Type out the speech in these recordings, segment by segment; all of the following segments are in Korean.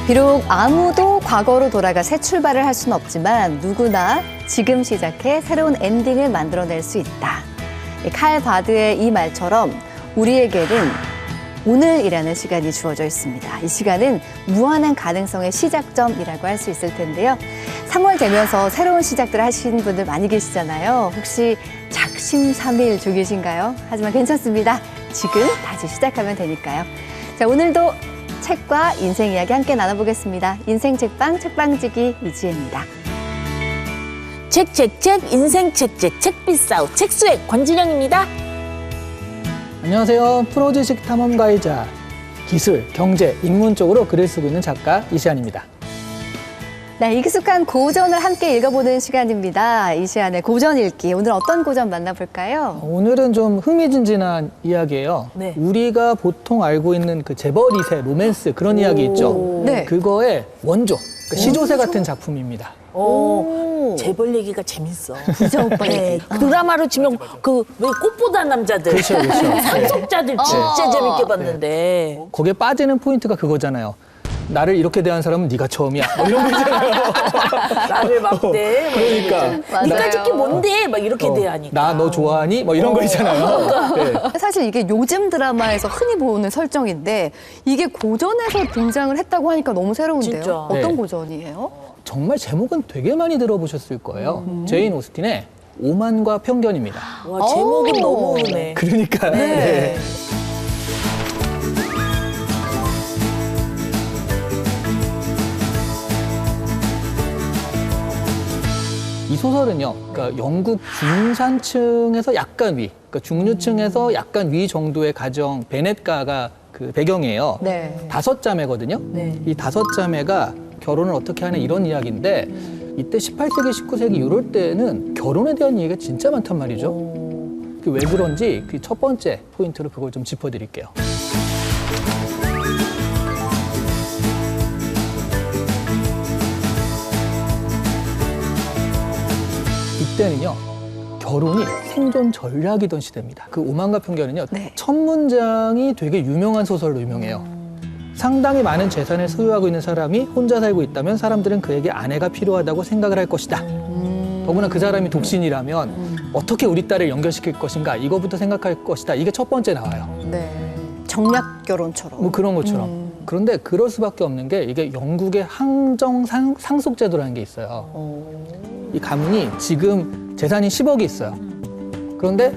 비록 아무도 과거로 돌아가 새 출발을 할 수는 없지만 누구나 지금 시작해 새로운 엔딩을 만들어낼 수 있다. 칼 바드의 이 말처럼 우리에게는 오늘이라는 시간이 주어져 있습니다. 이 시간은 무한한 가능성의 시작점이라고 할 수 있을 텐데요. 3월 되면서 새로운 시작들을 하시는 분들 많이 계시잖아요. 혹시 작심삼일 중이신가요? 하지만 괜찮습니다. 지금 다시 시작하면 되니까요. 자, 오늘도 책과 인생 이야기 함께 나눠보겠습니다. 인생 책방 책방지기 이지혜입니다. 책 인생 책비싸우 책수액 권진영입니다. 안녕하세요. 프로주식 탐험가이자 기술, 경제, 인문 쪽으로 글을 쓰고 있는 작가 이시안입니다. 네, 익숙한 고전을 함께 읽어보는 시간입니다. 이시안의 고전 읽기. 오늘 어떤 고전 만나볼까요? 오늘은 좀 흥미진진한 이야기예요. 네. 우리가 보통 알고 있는 그 재벌 2세 로맨스 그런 이야기 있죠. 네. 그거의 원조, 그러니까 시조새 같은 작품입니다. 재벌 얘기가 재밌어. 부자 오빠 네, 얘기. 드라마로 치면 그 왜 꽃보다 남자들 그렇죠, 그렇죠. 상속자들 진짜 재밌게 봤는데. 거기에 빠지는 포인트가 그거잖아요. 나를 이렇게 대한 사람은 네가 처음이야. 뭐 이런 거 있잖아요. 나를 막대. 그러니까. 니까짓 게 뭔데? 막 이렇게 대하니까. 나 너 좋아하니? 뭐 이런 거 있잖아요. 네. 사실 이게 요즘 드라마에서 흔히 보는 설정인데 이게 고전에서 등장을 했다고 하니까 너무 새로운데요. 진짜. 어떤 네. 고전이에요? 정말 제목은 되게 많이 들어보셨을 거예요. 제인 오스틴의 오만과 편견입니다. 와, 제목은 너무 오네. 그러니까. 네. 이 소설은요, 그러니까 영국 중산층에서 약간 위, 그러니까 중류층에서 약간 위 정도의 가정 베넷가가 그 배경이에요. 네. 5자매거든요. 네. 이 5자매가 결혼을 어떻게 하는 이런 이야기인데 이때 18세기, 19세기 이럴 때는 결혼에 대한 얘기가 진짜 많단 말이죠. 그 왜 그런지 그 첫 번째 포인트로 그걸 좀 짚어드릴게요. 이때는요, 결혼이 생존 전략이던 시대입니다. 그 오만과 편견은요, 네. 첫 문장이 되게 유명한 소설로 유명해요. 상당히 많은 재산을 소유하고 있는 사람이 혼자 살고 있다면 사람들은 그에게 아내가 필요하다고 생각을 할 것이다. 더구나 그 사람이 독신이라면 어떻게 우리 딸을 연결시킬 것인가 이거부터 생각할 것이다. 이게 첫 번째 나와요. 네. 정략 결혼처럼. 뭐 그런 것처럼. 그런데 그럴 수밖에 없는 게 이게 영국의 항정 상속제도라는 게 있어요. 이 가문이 지금 재산이 10억이 있어요. 그런데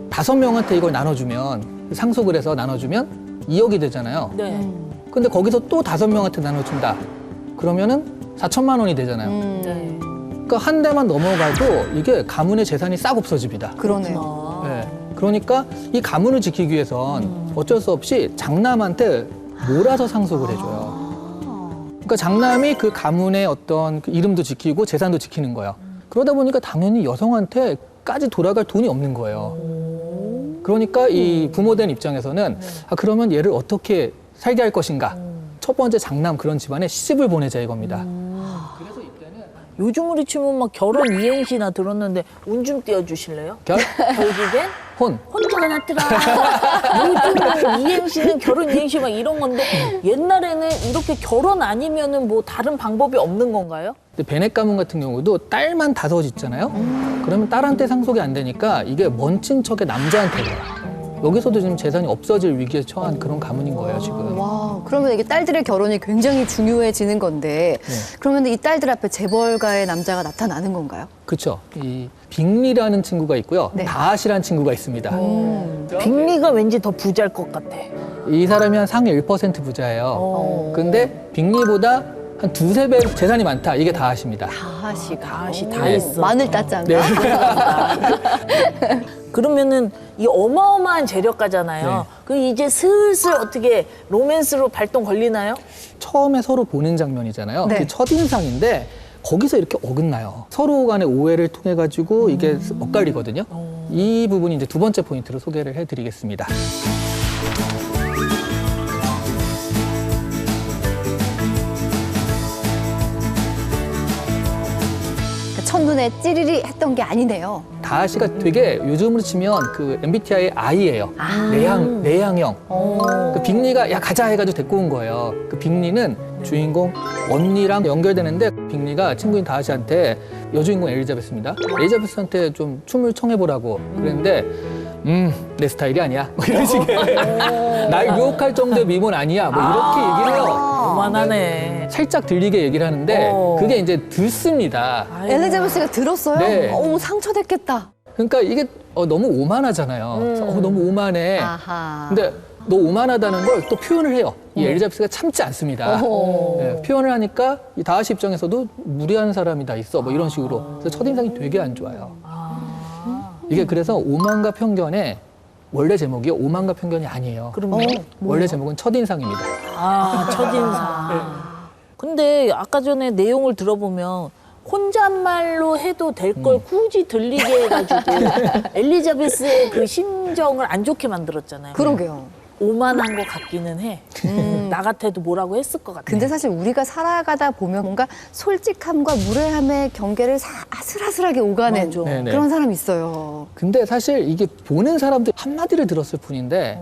5명한테 이걸 나눠주면, 상속을 해서 나눠주면 2억이 되잖아요. 네. 근데 거기서 또 5명한테 나눠준다. 그러면은 4천만 원이 되잖아요. 네. 그러니까 한 대만 넘어가도 이게 가문의 재산이 싹 없어집니다. 그러네요. 네. 그러니까 이 가문을 지키기 위해선 어쩔 수 없이 장남한테 몰아서 상속을 해줘요. 그러니까 장남이 그 가문의 어떤 그 이름도 지키고 재산도 지키는 거예요. 그러다 보니까 당연히 여성한테까지 돌아갈 돈이 없는 거예요. 그러니까 이 부모된 입장에서는 아, 그러면 얘를 어떻게 살게 할 것인가. 첫 번째 장남 그런 집안에 시집을 보내자 이겁니다. 요즘으로 치면 막 결혼 이행시나 들었는데 운 좀 띄워주실래요? 결국엔 혼. 혼자가 낫더라. 요즘 이행시는 결혼 이행시 막 이런 건데 옛날에는 이렇게 결혼 아니면은 뭐 다른 방법이 없는 건가요? 근데 베넷 가문 같은 경우도 딸만 5 있잖아요. 그러면 딸한테 상속이 안 되니까 이게 먼 친척의 남자한테 가요. 여기서도 지금 재산이 없어질 위기에 처한 그런 가문인 거예요, 지금. 와, 그러면 이게 딸들의 결혼이 굉장히 중요해지는 건데 그러면 이 딸들 앞에 재벌가의 남자가 나타나는 건가요? 그렇죠. 이 빅리라는 친구가 있고요. 네. 다하시라는 친구가 있습니다. 빅리가 왠지 더 부자일 것 같아. 이 사람이 한 상위 1% 부자예요. 근데 빅리보다 한 2~3배 재산이 많다. 이게 다하시입니다. 다하시 다 있어. 마늘 따짱. 네. 그러면은 이 어마어마한 재력가잖아요. 네. 그 이제 슬슬 어떻게 로맨스로 발동 걸리나요? 처음에 서로 보는 장면이잖아요. 네. 그게 첫인상인데 거기서 이렇게 어긋나요. 서로 간의 오해를 통해 가지고 이게 엇갈리거든요. 이 부분이 이제 두 번째 포인트로 소개를 해드리겠습니다. 첫눈에 찌리리 했던 게 아니네요. 다하시가 되게 요즘으로 치면 그 MBTI의 I예요. 내향형. 그 빅리가 야 가자 해가지고 데리고 온 거예요. 그 빅리는 주인공 언니랑 연결되는데 빅리가 친구인 다하시한테 여주인공 엘리자베스입니다. 엘리자베스한테 좀 춤을 청해보라고 그랬는데 내 스타일이 아니야. 뭐 이런 식의 날 유혹할 정도의 미모는 아니야. 뭐 이렇게 얘기를 해요. 오만하네. 살짝 들리게 얘기를 하는데 그게 이제 듣습니다. 엘리자베스가 들었어요? 네. 어머, 상처됐겠다. 그러니까 이게 너무 오만하잖아요. 그래서 너무 오만해. 아하. 근데 너 오만하다는 걸 또 표현을 해요. 이 엘리자베스가 참지 않습니다. 네, 표현을 하니까 이 다하시 입장에서도 무리한 사람이 다 있어. 뭐 이런 식으로. 그래서 첫인상이 되게 안 좋아요. 이게 그래서 오만과 편견의 원래 제목이 오만과 편견이 아니에요. 그럼 원래 제목은 첫인상입니다. 첫인상. 근데 아까 전에 내용을 들어보면 혼잣말로 해도 될 걸 굳이 들리게 해가지고 엘리자베스의 그 심정을 안 좋게 만들었잖아요. 그러게요. 오만한 것 같기는 해. 나 같아도 뭐라고 했을 것 같아. 근데 사실 우리가 살아가다 보면 뭔가 솔직함과 무례함의 경계를 아슬아슬하게 오가는 맞아. 네네. 그런 사람이 있어요. 근데 사실 이게 보는 사람들 한마디를 들었을 뿐인데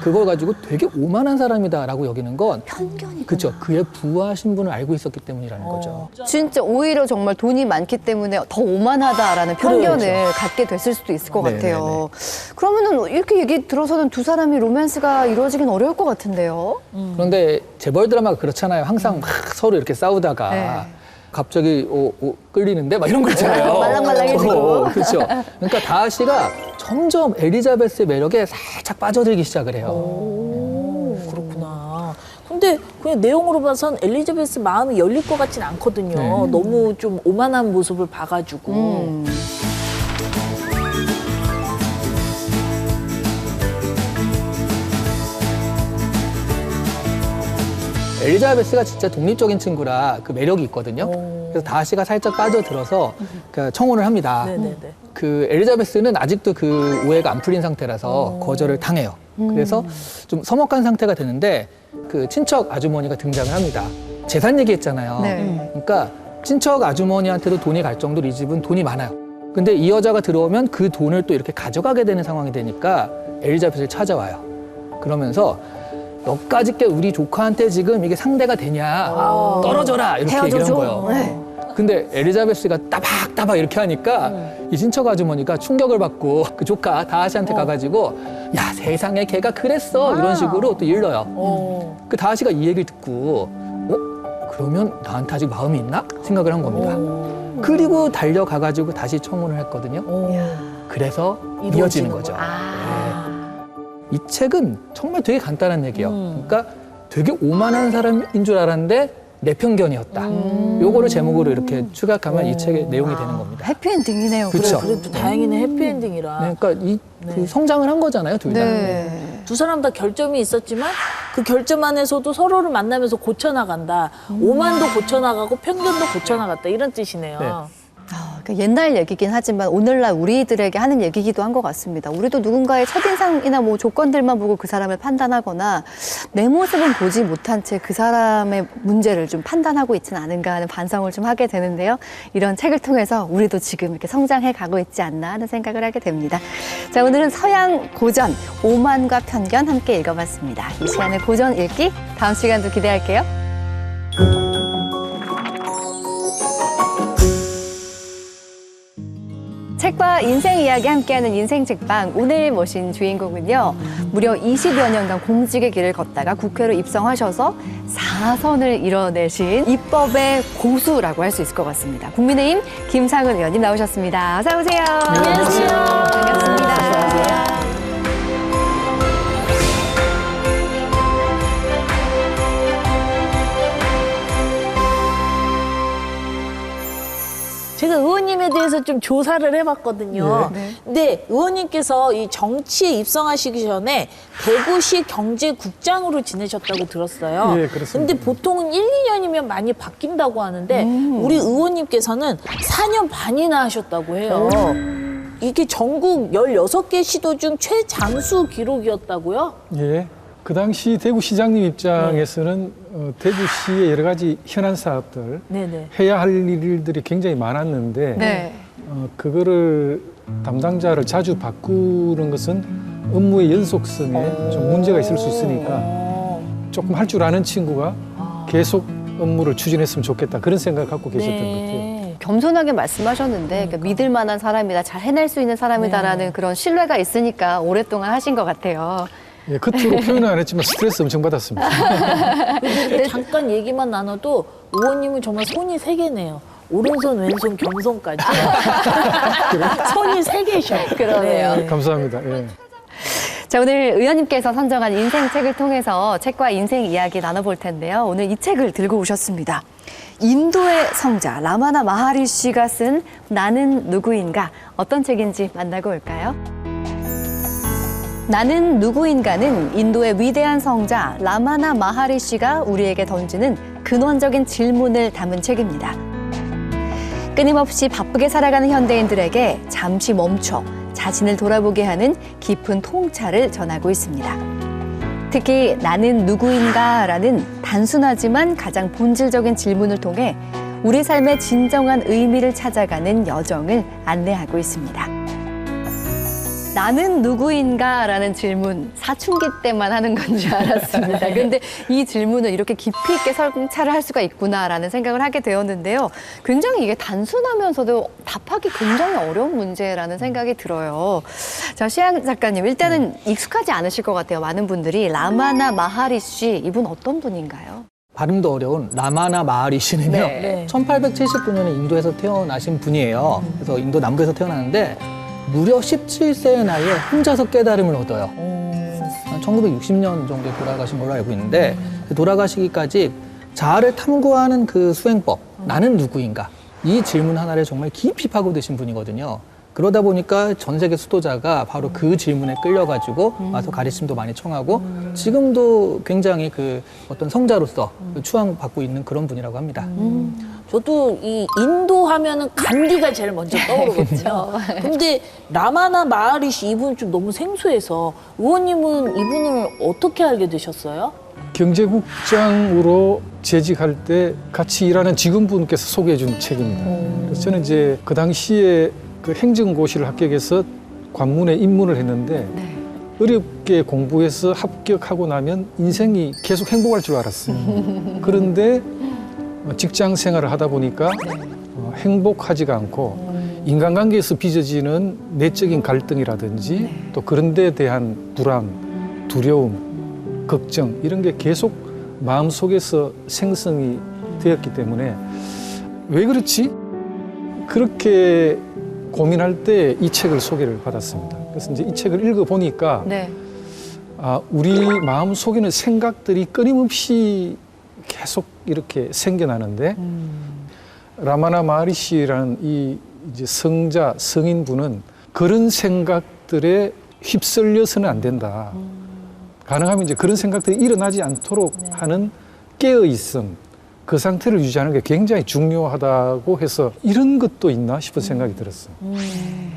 그걸 가지고 되게 오만한 사람이다라고 여기는 건 편견이구나. 그렇죠. 그의 부하 신분을 알고 있었기 때문이라는 거죠. 진짜 오히려 정말 돈이 많기 때문에 더 오만하다라는 편견을 갖게 됐을 수도 있을 것 네네네. 같아요. 그러면은 이렇게 얘기 들어서는 두 사람이 로맨스가 이루어지긴 어려울 것 같은데요. 그런데 재벌 드라마가 그렇잖아요. 항상 막 서로 이렇게 싸우다가 네. 갑자기 끌리는데 막 이런 거 있잖아요. 말랑말랑해지고. 그렇죠. 그러니까 다하시가 점점 엘리자베스의 매력에 살짝 빠져들기 시작을 해요. 그렇구나. 근데 그냥 내용으로 봐선 엘리자베스 마음이 열릴 것 같진 않거든요. 네. 너무 좀 오만한 모습을 봐가지고. 엘리자베스가 진짜 독립적인 친구라 그 매력이 있거든요. 그래서 다하시가 살짝 빠져들어서 그 청혼을 합니다. 네네네. 그 엘리자베스는 아직도 그 오해가 안 풀린 상태라서 거절을 당해요. 그래서 좀 서먹한 상태가 되는데 그 친척 아주머니가 등장을 합니다. 재산 얘기했잖아요. 네. 그러니까 친척 아주머니한테도 돈이 갈 정도로 이 집은 돈이 많아요. 근데 이 여자가 들어오면 그 돈을 또 이렇게 가져가게 되는 상황이 되니까 엘리자베스를 찾아와요. 그러면서 너까짓 게 우리 조카한테 지금 이게 상대가 되냐. 떨어져라. 이렇게 얘기를 한 거예요. 네. 근데 엘리자베스가 따박따박 이렇게 하니까 이 친척 아주머니가 충격을 받고 그 조카 다하시한테 가가지고 야 세상에 걔가 그랬어 이런 식으로 또 일러요. 그 다하시가 이 얘기를 듣고 그러면 나한테 아직 마음이 있나 생각을 한 겁니다. 그리고 달려가가지고 다시 청혼을 했거든요. 그래서 이어지는 거죠. 이 책은 정말 되게 간단한 얘기예요. 그러니까 되게 오만한 사람인 줄 알았는데 내 편견이었다. 요거를 제목으로 이렇게 추격하면 이 책의 내용이 되는 겁니다. 해피엔딩이네요. 그쵸. 그래도 다행히는 해피엔딩이라. 그러니까 그 성장을 한 거잖아요, 둘 다. 네. 두 사람 다 결점이 있었지만 그 결점 안에서도 서로를 만나면서 고쳐나간다. 오만도 고쳐나가고 편견도 고쳐나갔다. 이런 뜻이네요. 네. 그러니까 옛날 얘기긴 하지만 오늘날 우리들에게 하는 얘기기도 한 것 같습니다. 우리도 누군가의 첫인상이나 뭐 조건들만 보고 그 사람을 판단하거나 내 모습은 보지 못한 채 그 사람의 문제를 좀 판단하고 있지는 않은가 하는 반성을 좀 하게 되는데요. 이런 책을 통해서 우리도 지금 이렇게 성장해 가고 있지 않나 하는 생각을 하게 됩니다. 자, 오늘은 서양 고전 오만과 편견 함께 읽어봤습니다. 이 시간의 고전 읽기 다음 시간도 기대할게요. 책과 인생 이야기 함께하는 인생책방 오늘 모신 주인공은요. 무려 20여 년간 공직의 길을 걷다가 국회로 입성하셔서 4선을 이뤄내신 입법의 고수라고 할 수 있을 것 같습니다. 국민의힘 김상은 의원님 나오셨습니다. 어서 오세요. 안녕하세요. 반갑습니다. 제가 의원님에 대해서 좀 조사를 해봤거든요. 근데 의원님께서 이 정치에 입성하시기 전에 대구시 경제국장으로 지내셨다고 들었어요. 예, 그렇습니다. 근데 보통은 1, 2년이면 많이 바뀐다고 하는데 우리 의원님께서는 4년 반이나 하셨다고 해요. 이게 전국 16개 시도 중 최장수 기록이었다고요? 예. 그 당시 대구시장님 입장에서는 대구시의 여러 가지 현안 사업들, 네네. 해야 할 일들이 굉장히 많았는데 네. 그거를 담당자를 자주 바꾸는 것은 업무의 연속성에 좀 문제가 있을 수 있으니까 조금 할 줄 아는 친구가 계속 업무를 추진했으면 좋겠다 그런 생각을 갖고 계셨던 것 같아요. 겸손하게 말씀하셨는데 그러니까 믿을 만한 사람이다, 잘 해낼 수 있는 사람이다라는 그런 신뢰가 있으니까 오랫동안 하신 것 같아요. 예, 겉으로 표현은 안 했지만 스트레스 엄청 받았습니다. 근데 잠깐 얘기만 나눠도 의원님은 정말 손이 세 개네요. 오른손, 왼손, 겸손까지. 손이 세 개셔. 그러네요. 감사합니다. 예. 자, 오늘 의원님께서 선정한 인생 책을 통해서 책과 인생 이야기 나눠볼 텐데요. 오늘 이 책을 들고 오셨습니다. 인도의 성자 라마나 마하리시가 쓴 나는 누구인가, 어떤 책인지 만나고 올까요? 나는 누구인가는 인도의 위대한 성자 라마나 마하리시가 우리에게 던지는 근원적인 질문을 담은 책입니다. 끊임없이 바쁘게 살아가는 현대인들에게 잠시 멈춰 자신을 돌아보게 하는 깊은 통찰을 전하고 있습니다. 특히 나는 누구인가라는 단순하지만 가장 본질적인 질문을 통해 우리 삶의 진정한 의미를 찾아가는 여정을 안내하고 있습니다. 나는 누구인가라는 질문, 사춘기 때만 하는 건 줄 알았습니다. 그런데 이 질문을 이렇게 깊이 있게 성찰을 할 수가 있구나라는 생각을 하게 되었는데요. 굉장히 이게 단순하면서도 답하기 굉장히 어려운 문제라는 생각이 들어요. 자, 시향 작가님, 일단은 익숙하지 않으실 것 같아요. 많은 분들이 라마나 마하리시, 이분 어떤 분인가요? 발음도 어려운 라마나 마하리시는요. 네. 1879년에 인도에서 태어나신 분이에요. 그래서 인도 남부에서 태어났는데 무려 17세의 나이에 혼자서 깨달음을 얻어요. 1960년 정도에 돌아가신 걸로 알고 있는데 돌아가시기까지 자아를 탐구하는 그 수행법, 나는 누구인가? 이 질문 하나를 정말 깊이 파고드신 분이거든요. 그러다 보니까 전 세계 수도자가 바로 그 질문에 끌려가지고 와서 가르침도 많이 청하고 지금도 굉장히 그 어떤 성자로서 추앙받고 있는 그런 분이라고 합니다. 저도 이 인도 하면은 간디가 제일 먼저 떠오르거든요. 근데 라마나 마하리시 이분 좀 너무 생소해서 의원님은 이분을 어떻게 알게 되셨어요? 경제국장으로 재직할 때 같이 일하는 직원분께서 소개해 준 책입니다. 그래서 저는 이제 그 당시에 그 행정고시를 합격해서 관문에 입문을 했는데 어렵게 공부해서 합격하고 나면 인생이 계속 행복할 줄 알았어요. 그런데 직장 생활을 하다 보니까 행복하지가 않고 인간관계에서 빚어지는 내적인 갈등이라든지 또 그런 데에 대한 불안, 두려움, 걱정 이런 게 계속 마음속에서 생성이 되었기 때문에 왜 그렇지? 그렇게 고민할 때 이 책을 소개를 받았습니다. 그래서 이제 이 책을 읽어보니까 우리 마음 속에는 생각들이 끊임없이 계속 이렇게 생겨나는데 라마나 마하리시라는 이 이제 성자, 성인분은 그런 생각들에 휩쓸려서는 안 된다. 가능하면 이제 그런 생각들이 일어나지 않도록 하는 깨어있음, 그 상태를 유지하는 게 굉장히 중요하다고 해서 이런 것도 있나 싶은 생각이 들었어요.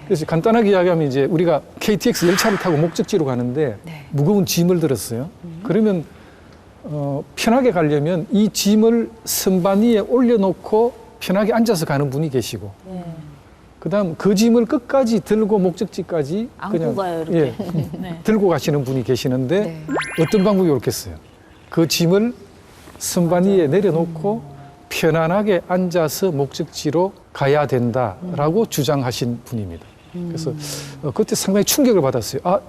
그래서 간단하게 이야기하면 이제 우리가 KTX 열차를 타고 목적지로 가는데 무거운 짐을 들었어요. 그러면 편하게 가려면 이 짐을 선반 위에 올려놓고 편하게 앉아서 가는 분이 계시고 그다음 그 짐을 끝까지 들고 목적지까지 안고 가요, 이렇게. 들고 가시는 분이 계시는데 어떤 방법이 옳겠어요? 그 짐을 선반 위에 내려놓고 편안하게 앉아서 목적지로 가야 된다라고 주장하신 분입니다. 그래서 그때 상당히 충격을 받았어요. 아,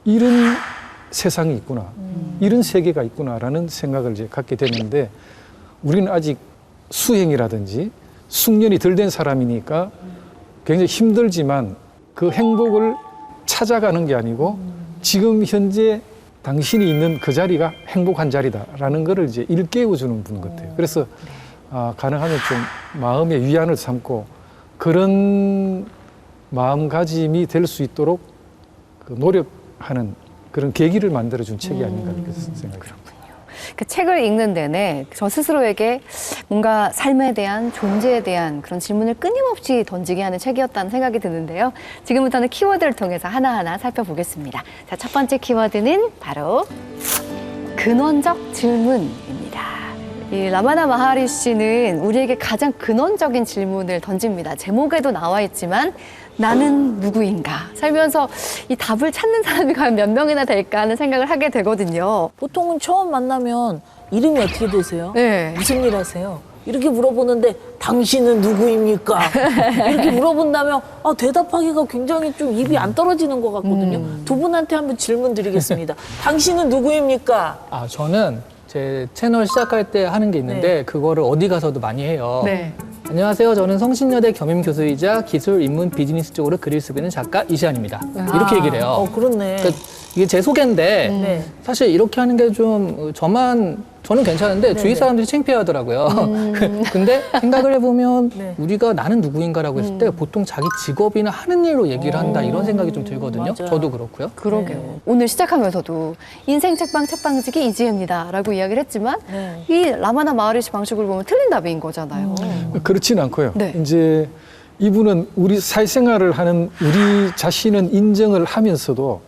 이런 세상이 있구나. 이런 세계가 있구나라는 생각을 이제 갖게 됐는데 우리는 아직 수행이라든지 숙련이 덜 된 사람이니까 굉장히 힘들지만 그 행복을 찾아가는 게 아니고 지금 현재 당신이 있는 그 자리가 행복한 자리다라는 거를 이제 일깨워주는 분 같아요. 그래서 가능하면 좀 마음의 위안을 삼고 그런 마음가짐이 될 수 있도록 그 노력하는 그런 계기를 만들어준 책이 아닌가 이렇게 생각이 듭니다. 그 책을 읽는 내내 저 스스로에게 뭔가 삶에 대한, 존재에 대한 그런 질문을 끊임없이 던지게 하는 책이었다는 생각이 드는데요. 지금부터는 키워드를 통해서 하나하나 살펴보겠습니다. 자, 첫 번째 키워드는 바로 근원적 질문입니다. 이 라마나 마하리시는 우리에게 가장 근원적인 질문을 던집니다. 제목에도 나와 있지만 나는 누구인가? 살면서 이 답을 찾는 사람이 과연 몇 명이나 될까 하는 생각을 하게 되거든요. 보통은 처음 만나면 이름이 어떻게 되세요? 네. 무슨 일 하세요? 이렇게 물어보는데 당신은 누구입니까? 이렇게 물어본다면 대답하기가 굉장히 좀 입이 안 떨어지는 것 같거든요. 두 분한테 한번 질문 드리겠습니다. 당신은 누구입니까? 저는 제 채널 시작할 때 하는 게 있는데 그거를 어디 가서도 많이 해요. 네. 안녕하세요. 저는 성신여대 겸임교수이자 기술, 인문, 비즈니스 쪽으로 글을 쓰고 있는 작가 이시안입니다. 이렇게 얘기를 해요. 그렇네. 그러니까 이게 제 소개인데 네. 사실 이렇게 하는 게 좀 저는 괜찮은데 주위 사람들이 창피하더라고요. 근데 생각을 해보면 네. 우리가 나는 누구인가라고 했을 때 보통 자기 직업이나 하는 일로 얘기를 한다 이런 생각이 좀 들거든요. 맞아요. 저도 그렇고요. 그러게요. 네. 오늘 시작하면서도 인생 책방 책방지기 이지혜입니다라고 이야기를 했지만 네. 이 라마나 마하리시 방식으로 보면 틀린 답인 거잖아요. 그렇지는 않고요. 네. 이제 이분은 우리 사회생활을 하는 우리 자신은 인정을 하면서도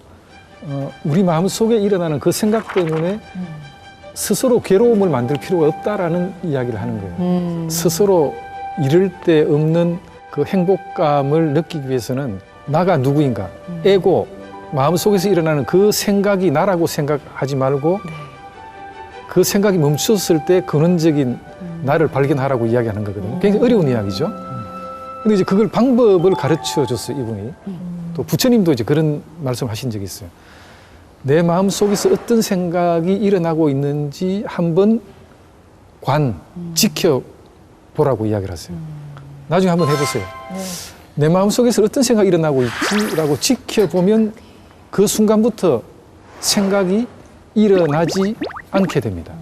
우리 마음속에 일어나는 그 생각 때문에 스스로 괴로움을 만들 필요가 없다라는 이야기를 하는 거예요. 스스로 이룰 데 없는 그 행복감을 느끼기 위해서는 나가 누구인가, 에고, 마음속에서 일어나는 그 생각이 나라고 생각하지 말고 그 생각이 멈췄을 때 근원적인 나를 발견하라고 이야기하는 거거든요. 굉장히 어려운 이야기죠. 근데 이제 그걸 방법을 가르쳐 줬어요, 이분이. 또 부처님도 이제 그런 말씀 하신 적이 있어요. 내 마음 속에서 어떤 생각이 일어나고 있는지 한번 지켜보라고 이야기를 하세요. 나중에 한번 해보세요. 내 마음 속에서 어떤 생각이 일어나고 있지라고 지켜보면 그 순간부터 생각이 일어나지 않게 됩니다.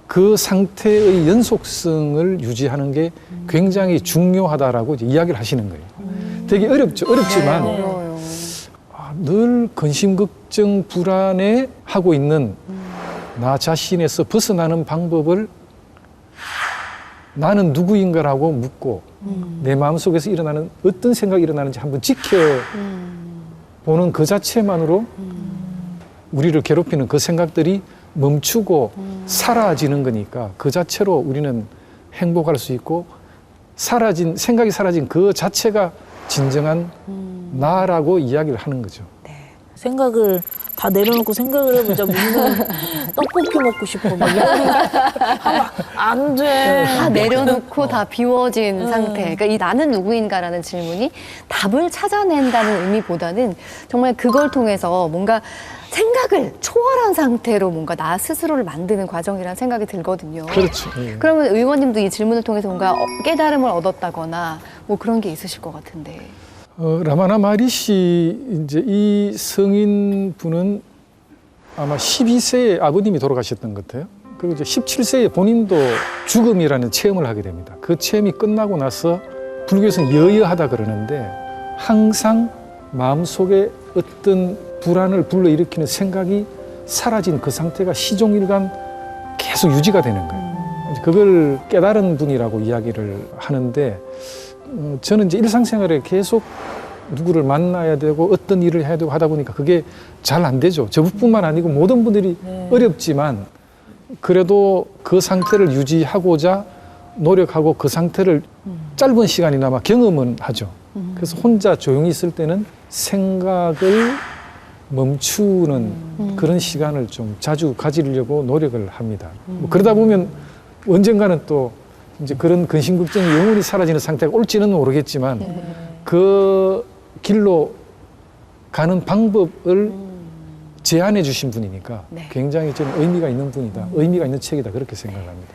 그 상태의 연속성을 유지하는 게 굉장히 중요하다라고 이제 이야기를 하시는 거예요. 되게 어렵죠. 어렵지만 어려워요. 늘 근심, 걱정, 불안해 하고 있는 나 자신에서 벗어나는 방법을 나는 누구인가라고 묻고 내 마음속에서 일어나는 어떤 생각이 일어나는지 한번 지켜보는 그 자체만으로 우리를 괴롭히는 그 생각들이 멈추고 사라지는 거니까 그 자체로 우리는 행복할 수 있고 생각이 사라진 그 자체가 진정한 나라고 이야기를 하는 거죠. 생각을 다 내려놓고 생각을 해보자. 무슨 떡볶이 먹고 싶어. 막 이런 생각 안 돼. 다 내려놓고 다 비워진 상태. 그러니까 이 나는 누구인가라는 질문이 답을 찾아낸다는 의미보다는 정말 그걸 통해서 뭔가 생각을 초월한 상태로 뭔가 나 스스로를 만드는 과정이라는 생각이 들거든요. 그렇죠. 예. 그러면 의원님도 이 질문을 통해서 뭔가 깨달음을 얻었다거나 뭐 그런 게 있으실 것 같은데. 라마나 마하리시 이제 이 성인 분은 아마 12세에 아버님이 돌아가셨던 것 같아요. 그리고 이제 17세에 본인도 죽음이라는 체험을 하게 됩니다. 그 체험이 끝나고 나서 불교에서는 여여하다 그러는데 항상 마음속에 어떤 불안을 불러일으키는 생각이 사라진 그 상태가 시종일관 계속 유지가 되는 거예요. 그걸 깨달은 분이라고 이야기를 하는데 저는 이제 일상생활에 계속 누구를 만나야 되고 어떤 일을 해야 되고 하다 보니까 그게 잘 안 되죠. 저뿐만 아니고 모든 분들이 어렵지만 그래도 그 상태를 유지하고자 노력하고 그 상태를 짧은 시간이나마 경험은 하죠. 그래서 혼자 조용히 있을 때는 생각을 멈추는 그런 시간을 좀 자주 가지려고 노력을 합니다. 뭐 그러다 보면 언젠가는 또 이제 그런 근심 걱정이 영원히 사라지는 상태가 올지는 모르겠지만 그 길로 가는 방법을 제안해 주신 분이니까 네. 굉장히 저는 의미가 있는 분이다. 의미가 있는 책이다. 그렇게 생각합니다.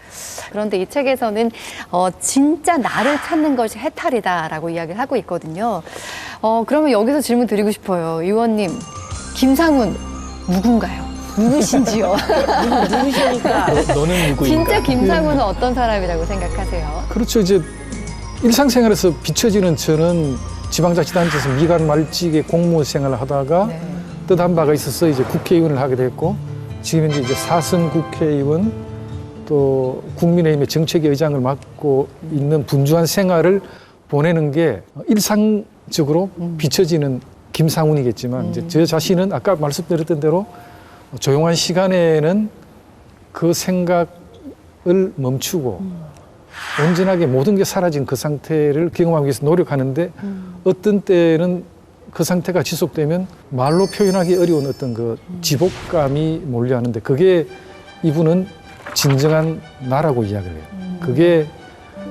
그런데 이 책에서는 진짜 나를 찾는 것이 해탈이다라고 이야기를 하고 있거든요. 그러면 여기서 질문 드리고 싶어요. 의원님, 김상훈 누군가요? 누구신지요? 누구시니까. 너는 누구인가? 진짜 김상훈은 어떤 사람이라고 생각하세요? 그렇죠. 이제 일상생활에서 비춰지는 저는 지방자치단체에서 미관 말직의 공무원 생활을 하다가 뜻한 바가 있어서 이제 국회의원을 하게 됐고 지금 이제 4선 국회의원 또 국민의힘의 정책위 의장을 맡고 있는 분주한 생활을 보내는 게 일상적으로 비춰지는 김상훈이겠지만 이제 저 자신은 아까 말씀드렸던 대로 조용한 시간에는 그 생각을 멈추고 온전하게 모든 게 사라진 그 상태를 경험하기 위해서 노력하는데 어떤 때는 그 상태가 지속되면 말로 표현하기 어려운 어떤 그 지복감이 몰려하는데 그게 이분은 진정한 나라고 이야기를 해요. 그게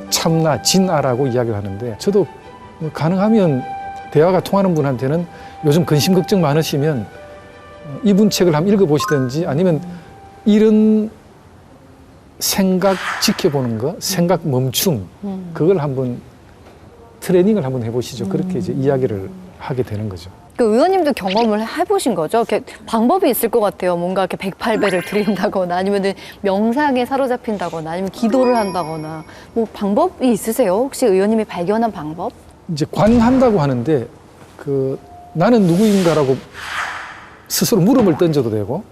참나, 진아라고 이야기를 하는데 저도 가능하면 대화가 통하는 분한테는 요즘 근심 걱정 많으시면 이분 책을 한번 읽어보시든지 아니면 이런 생각 지켜보는 거, 생각 멈춤, 그걸 한번 트레이닝을 한번 해보시죠. 그렇게 이제 이야기를 하게 되는 거죠. 그 의원님도 경험을 해보신 거죠? 이렇게 방법이 있을 것 같아요. 뭔가 이렇게 108배를 드린다거나 아니면 명상에 사로잡힌다거나 아니면 기도를 한다거나 뭐 방법이 있으세요? 혹시 의원님이 발견한 방법? 이제 관한다고 하는데 그 나는 누구인가라고 스스로 물음을 던져도 되고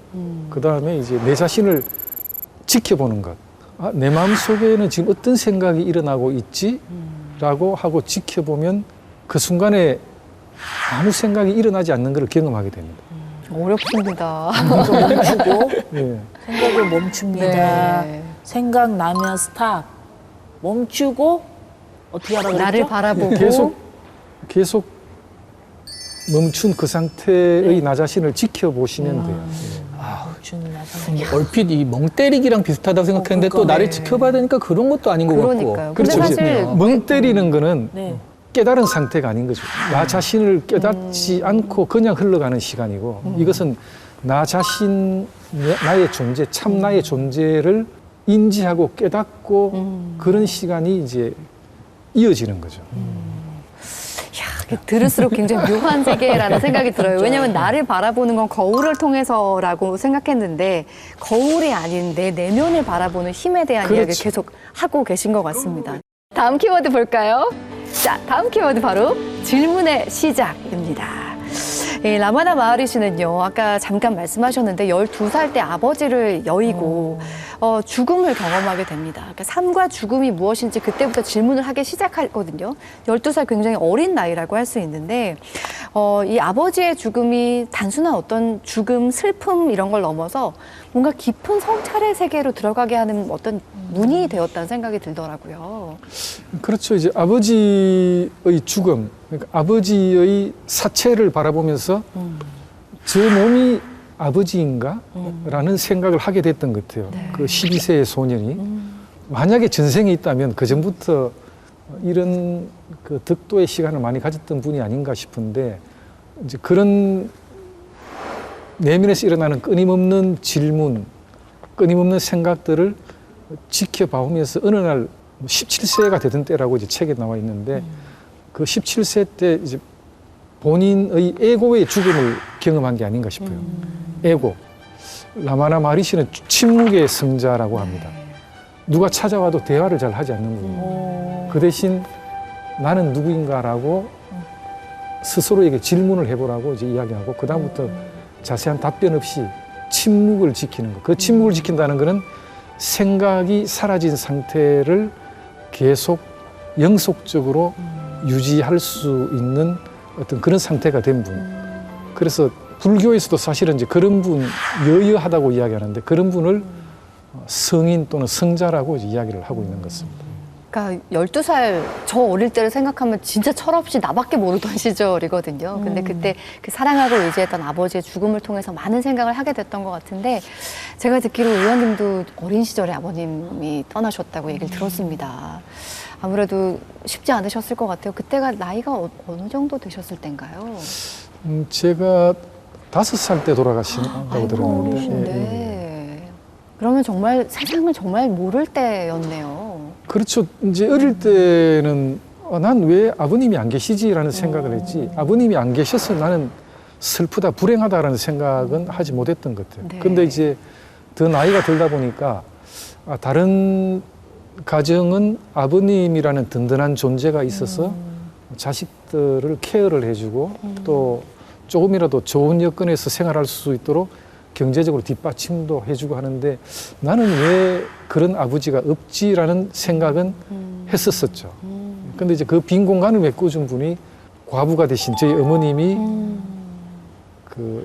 그 다음에 이제 내 자신을 지켜보는 것. 아, 내 마음 속에는 지금 어떤 생각이 일어나고 있지? 라고 하고 지켜보면 그 순간에 아무 생각이 일어나지 않는 걸 경험하게 됩니다. 어렵습니다. 멈추고 예. 생각을 멈춥니다. 네. 생각나면 스탑. 멈추고 어떻게 하라고 그랬죠? 나를 바라보고 계속 멈춘 그 상태의 나 자신을 지켜보시면 돼요. 멈추는 나 생각. 얼핏 이 멍 때리기랑 비슷하다고 생각했는데 또 그러니까. 나를 지켜봐야 되니까 그런 것도 아닌 것 그러니까요. 같고. 근데 그렇죠. 사실 멍 때리는 거는 네. 깨달은 상태가 아닌 거죠. 나 자신을 깨닫지 않고 그냥 흘러가는 시간이고 이것은 나 자신, 나의 존재, 참 나의 존재를 인지하고 깨닫고 그런 시간이 이제 이어지는 거죠. 들을수록 굉장히 묘한 세계라는 생각이 들어요. 왜냐하면 나를 바라보는 건 거울을 통해서라고 생각했는데 거울이 아닌 내 내면을 바라보는 힘에 대한 그렇죠. 이야기를 계속 하고 계신 것 같습니다. 다음 키워드 볼까요? 자, 다음 키워드 바로 질문의 시작입니다. 라마나 마하리시는요, 아까 잠깐 말씀하셨는데 12살 때 아버지를 여의고 죽음을 경험하게 됩니다. 그러니까 삶과 죽음이 무엇인지 그때부터 질문을 하기 시작하거든요. 12살 굉장히 어린 나이라고 할 수 있는데 이 아버지의 죽음이 단순한 어떤 죽음, 슬픔 이런 걸 넘어서 뭔가 깊은 성찰의 세계로 들어가게 하는 어떤 문이 되었다는 생각이 들더라고요. 그렇죠. 이제 아버지의 죽음, 그러니까 아버지의 사체를 바라보면서 저 몸이 아버지인가? 라는 생각을 하게 됐던 것 같아요. 네. 그 12세의 소년이. 만약에 전생에 있다면 그 전부터 이런 그 득도의 시간을 많이 가졌던 분이 아닌가 싶은데 이제 그런 내면에서 일어나는 끊임없는 질문, 끊임없는 생각들을 지켜봐오면서 어느 날 17세가 되던 때라고 이제 책에 나와 있는데 그 17세 때 이제 본인의 에고의 죽음을 경험한 게 아닌가 싶어요. 에고. 라마나 마하리시는 침묵의 성자라고 합니다. 누가 찾아와도 대화를 잘 하지 않는 분이에요. 그 대신 나는 누구인가라고 스스로에게 질문을 해보라고 이제 이야기하고 그다음부터 자세한 답변 없이 침묵을 지키는 거. 그 침묵을 지킨다는 거는 생각이 사라진 상태를 계속 영속적으로 유지할 수 있는 어떤 그런 상태가 된 분. 그래서 불교에서도 사실은 이제 그런 분, 여여하다고 이야기하는데 그런 분을 성인 또는 성자라고 이제 이야기를 하고 있는 것입니다. 그러니까 12살 저 어릴 때를 생각하면 진짜 철없이 나밖에 모르던 시절이거든요. 근데 그때 그 사랑하고 의지했던 아버지의 죽음을 통해서 많은 생각을 하게 됐던 것 같은데 제가 듣기로 의원님도 어린 시절에 아버님이 떠나셨다고 얘기를 들었습니다. 아무래도 쉽지 않으셨을 것 같아요. 그때가 나이가 어느 정도 되셨을 때인가요? 제가 5살 때 돌아가신다고 들었는데 어리신데 그러면 정말 세상을 정말 모를 때였네요. 그렇죠. 이제 어릴 때는 난 왜 아버님이 안 계시지라는 생각을 했지 아버님이 안 계셔서 나는 슬프다 불행하다라는 생각은 하지 못했던 것 같아요. 네. 근데 이제 더 나이가 들다 보니까 다른 가정은 아버님이라는 든든한 존재가 있어서 자식들을 케어를 해주고 또 조금이라도 좋은 여건에서 생활할 수 있도록 경제적으로 뒷받침도 해주고 하는데 나는 왜 그런 아버지가 없지라는 생각은 했었었죠. 근데 이제 그 빈 공간을 메꿔준 분이 과부가 되신 저희 어머님이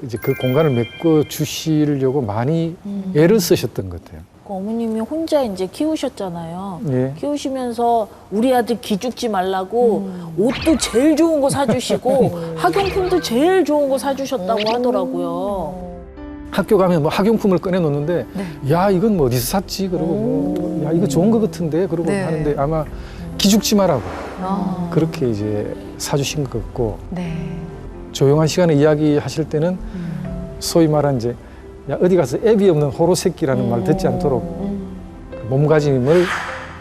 이제 그 공간을 메꿔 주시려고 많이 애를 쓰셨던 것 같아요. 그 어머님이 혼자 이제 키우셨잖아요. 예. 키우시면서 우리 아들 기죽지 말라고 옷도 제일 좋은 거 사주시고 학용품도 제일 좋은 거 사주셨다고 하더라고요. 학교 가면 뭐 학용품을 꺼내 놓는데 야 이건 뭐 어디서 샀지 그러고 뭐, 야 이거 좋은 거 같은데 그러고 네. 하는데 아마 기죽지 말라고 아. 그렇게 이제 사주신 것 같고 네. 조용한 시간에 이야기하실 때는 소위 말한 이제 야 어디 가서 애비 없는 호로 새끼라는 말 듣지 않도록 그 몸가짐을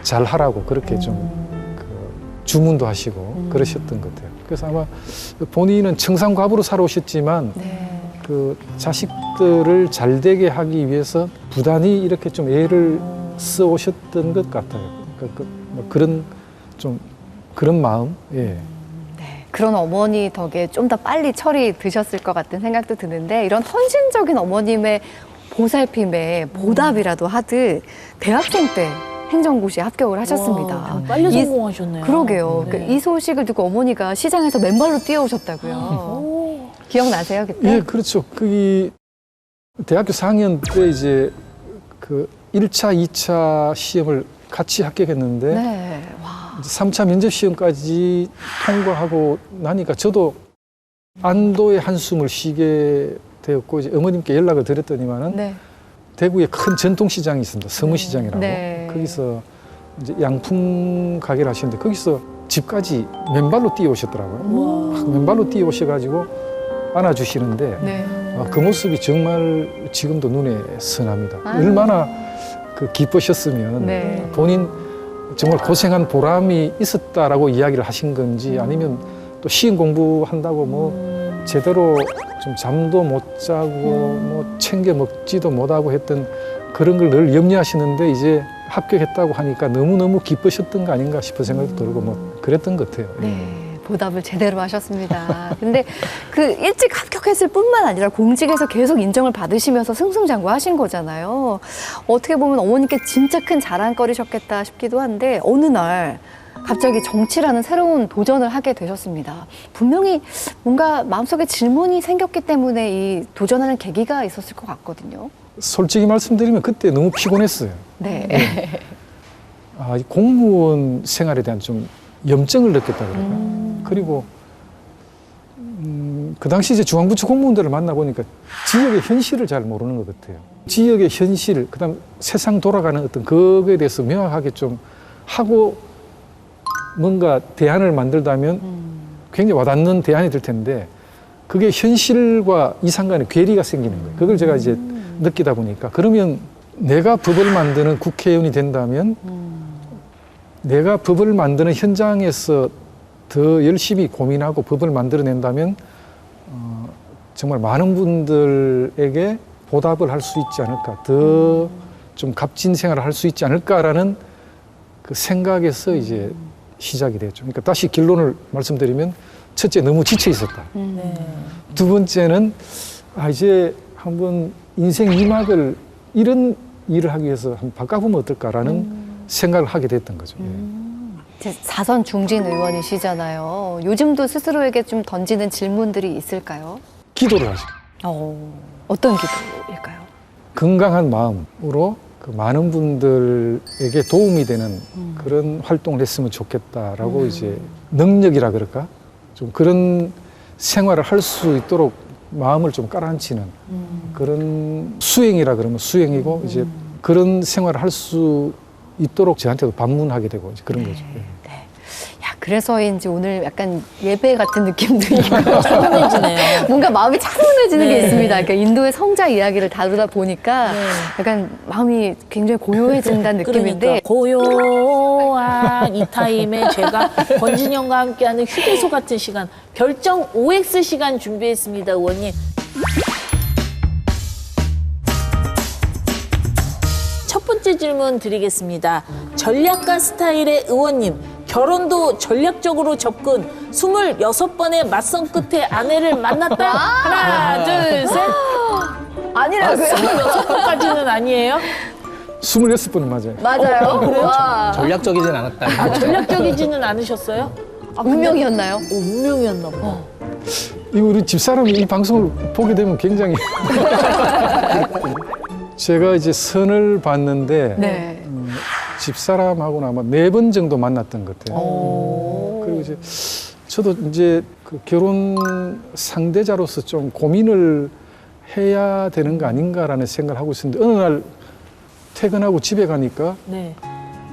잘 하라고 그렇게 좀 그 주문도 하시고 그러셨던 것 같아요. 그래서 아마 본인은 청산과부로 살아오셨지만 네. 그 자식들을 잘 되게 하기 위해서 부단히 이렇게 좀 애를 써 오셨던 것 같아요. 그러니까 뭐 그런 좀 그런 마음. 예. 네, 그런 어머니 덕에 좀 더 빨리 철이 드셨을 것 같은 생각도 드는데 이런 헌신적인 어머님의 보살핌에 보답이라도 하듯 대학생 때 행정고시에 합격을 하셨습니다. 와, 빨리 이- 성공하셨네요. 그러게요. 네. 그러니까 이 소식을 듣고 어머니가 시장에서 맨발로 뛰어오셨다고요. 오. 기억나세요 그때? 예, 그렇죠. 그 대학교 4학년 때 이제 그 1차, 2차 시험을 같이 합격했는데 네. 와. 이제 3차 면접 시험까지 통과하고 나니까 저도 안도의 한숨을 쉬게 되었고 이제 어머님께 연락을 드렸더니만은 네. 대구에 큰 전통시장이 있습니다. 서무시장이라고. 네. 거기서 이제 양품 가게를 하시는데 거기서 집까지 맨발로 뛰어오셨더라고요. 맨발로 뛰어오셔가지고 안아주시는데 네. 그 모습이 정말 지금도 눈에 선합니다. 아유. 얼마나 그 기쁘셨으면 네. 본인 정말 고생한 보람이 있었다라고 이야기를 하신 건지 아니면 또 시험 공부한다고 뭐 제대로 좀 잠도 못 자고 뭐 챙겨 먹지도 못하고 했던 그런 걸 늘 염려하시는데 이제 합격했다고 하니까 너무너무 기쁘셨던 거 아닌가 싶은 생각도 들고 뭐 그랬던 것 같아요. 네, 보답을 제대로 하셨습니다. 근데 그 일찍 합격했을 뿐만 아니라 공직에서 계속 인정을 받으시면서 승승장구하신 거잖아요. 어떻게 보면 어머니께 진짜 큰 자랑거리셨겠다 싶기도 한데 어느 날 갑자기 정치라는 새로운 도전을 하게 되셨습니다. 분명히 뭔가 마음속에 질문이 생겼기 때문에 이 도전하는 계기가 있었을 것 같거든요. 솔직히 말씀드리면 그때 너무 피곤했어요. 네. 이 공무원 생활에 대한 좀 염증을 느꼈다 그럴까. 그리고 그 당시 이제 중앙부처 공무원들을 만나보니까 지역의 현실을 잘 모르는 것 같아요. 지역의 현실, 그다음 세상 돌아가는 어떤 그거에 대해서 명확하게 좀 하고 뭔가 대안을 만들다면 굉장히 와닿는 대안이 될 텐데 그게 현실과 이상간의 괴리가 생기는 거예요. 그걸 제가 이제 느끼다 보니까 그러면 내가 법을 만드는 국회의원이 된다면 내가 법을 만드는 현장에서 더 열심히 고민하고 법을 만들어낸다면 정말 많은 분들에게 보답을 할 수 있지 않을까, 더 좀 값진 생활을 할 수 있지 않을까라는 그 생각에서 이제 시작이 됐죠. 그러니까 다시 결론을 말씀드리면 첫째 너무 지쳐 있었다. 네. 두 번째는 이제 한번 인생 2막을 이런 일을 하기 위해서 한번 바꿔보면 어떨까라는 생각을 하게 됐던 거죠. 이제 4선 중진 의원이시잖아요. 요즘도 스스로에게 좀 던지는 질문들이 있을까요? 기도를 하죠. 어떤 기도일까요? 건강한 마음으로 그 많은 분들에게 도움이 되는 그런 활동을 했으면 좋겠다라고 이제 능력이라 그럴까? 좀 그런 생활을 할 수 있도록 마음을 좀 깔아앉히는 그런 수행이라 그러면 수행이고 이제 그런 생활을 할 수 있도록 저한테도 반문하게 되고 이제 그런 거죠. 예. 야, 그래서인지 오늘 약간 예배 같은 느낌도 있고 차분해지네요. 뭔가 마음이 차분해지는 게 네. 있습니다. 그러니까 인도의 성자 이야기를 다루다 보니까 네. 약간 마음이 굉장히 고요해진다는 느낌인데 그러니까 고요한 이 타임에 제가 권진영과 함께하는 휴게소 같은 시간, 결정 OX 시간 준비했습니다, 의원님. 첫 번째 질문 드리겠습니다. 전략가 스타일의 의원님, 결혼도 전략적으로 접근, 26번의 맞선 끝에 아내를 만났다. 하나, 둘, 셋. 아니라고요? 26번까지는 아니에요? 26번은 맞아요. 맞아요? 그래요? 전략적이진 않았다. 전략적이지는 않으셨어요? 운명이었나요? 운명이었나 봐. 이 우리 집사람이 이 방송을 보게 되면 굉장히 제가 이제 선을 봤는데 네. 집사람하고는 아마 4번 정도 만났던 것 같아요. 그리고 이제 저도 이제 그 결혼 상대자로서 좀 고민을 해야 되는 거 아닌가라는 생각을 하고 있었는데 어느 날 퇴근하고 집에 가니까 네.